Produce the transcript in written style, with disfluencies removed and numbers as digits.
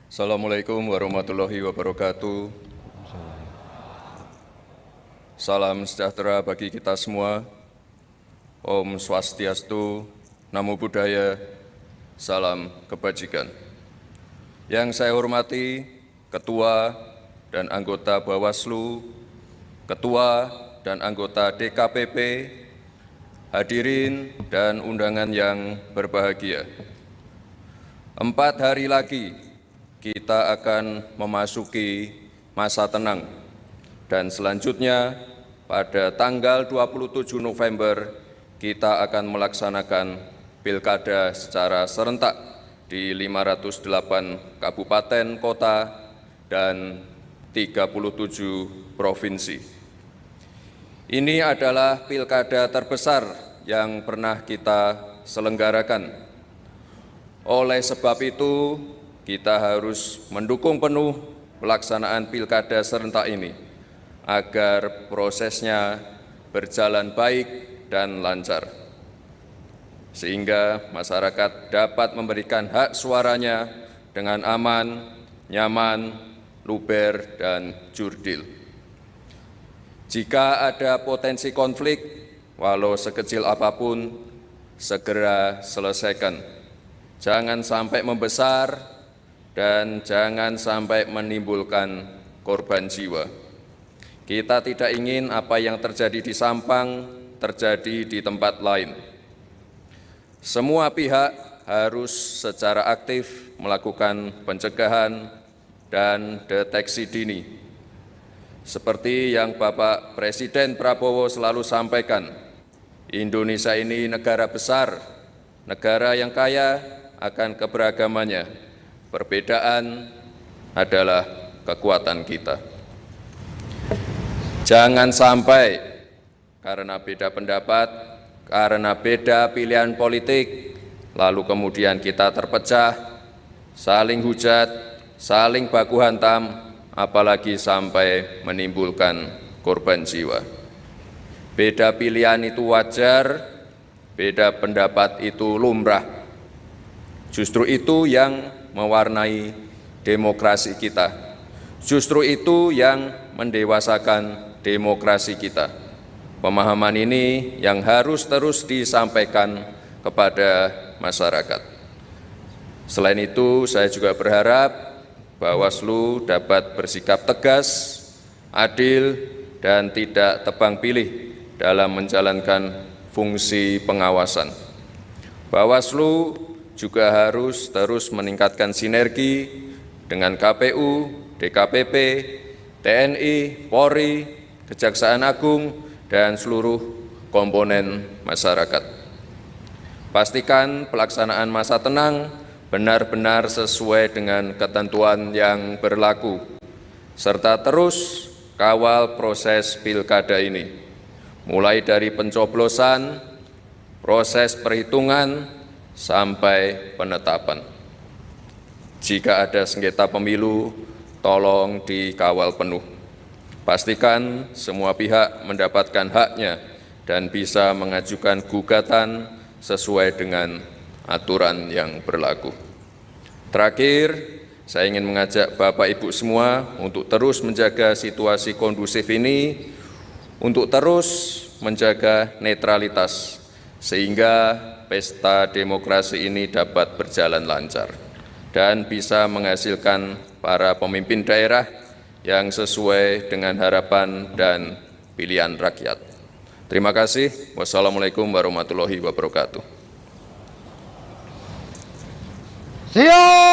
Assalamualaikum warahmatullahi wabarakatuh. Salam sejahtera bagi kita semua. Om Swastiastu, Namo Buddhaya, salam kebajikan. Yang saya hormati Ketua dan anggota Bawaslu, Ketua dan anggota DKPP, hadirin dan undangan yang berbahagia. 4 hari lagi kita akan memasuki masa tenang dan selanjutnya pada tanggal 27 November kita akan melaksanakan pilkada secara serentak di 508 kabupaten kota dan 37 provinsi. Ini adalah pilkada terbesar yang pernah kita selenggarakan. Oleh sebab itu, kita harus mendukung penuh pelaksanaan pilkada serentak ini agar prosesnya berjalan baik dan lancar, sehingga masyarakat dapat memberikan hak suaranya dengan aman, nyaman, luber, dan jurdil. Jika ada potensi konflik, walau sekecil apapun, segera selesaikan. Jangan sampai membesar dan jangan sampai menimbulkan korban jiwa. Kita tidak ingin apa yang terjadi di Sampang terjadi di tempat lain. Semua pihak harus secara aktif melakukan pencegahan dan deteksi dini. Seperti yang Bapak Presiden Prabowo selalu sampaikan, Indonesia ini negara besar, negara yang kaya akan keberagamannya. Perbedaan adalah kekuatan kita. Jangan sampai karena beda pendapat, karena beda pilihan politik, lalu kemudian kita terpecah, saling hujat, saling baku hantam, apalagi sampai menimbulkan korban jiwa. Beda pilihan itu wajar, beda pendapat itu lumrah. Justru itu yang mewarnai demokrasi kita. Justru itu yang mendewasakan demokrasi kita. Pemahaman ini yang harus terus disampaikan kepada masyarakat. Selain itu, saya juga berharap Bawaslu dapat bersikap tegas, adil, dan tidak tebang pilih dalam menjalankan fungsi pengawasan. Bawaslu juga harus terus meningkatkan sinergi dengan KPU, DKPP, TNI, Polri, Kejaksaan Agung, dan seluruh komponen masyarakat. Pastikan pelaksanaan masa tenang benar-benar sesuai dengan ketentuan yang berlaku, serta terus kawal proses pilkada ini, mulai dari pencoblosan, proses perhitungan, sampai penetapan. Jika ada sengketa pemilu, tolong dikawal penuh. Pastikan semua pihak mendapatkan haknya dan bisa mengajukan gugatan sesuai dengan aturan yang berlaku. Terakhir, saya ingin mengajak Bapak Ibu semua untuk terus menjaga situasi kondusif ini, untuk terus menjaga netralitas, sehingga pesta demokrasi ini dapat berjalan lancar dan bisa menghasilkan para pemimpin daerah yang sesuai dengan harapan dan pilihan rakyat. Terima kasih. Wassalamualaikum warahmatullahi wabarakatuh. Siap!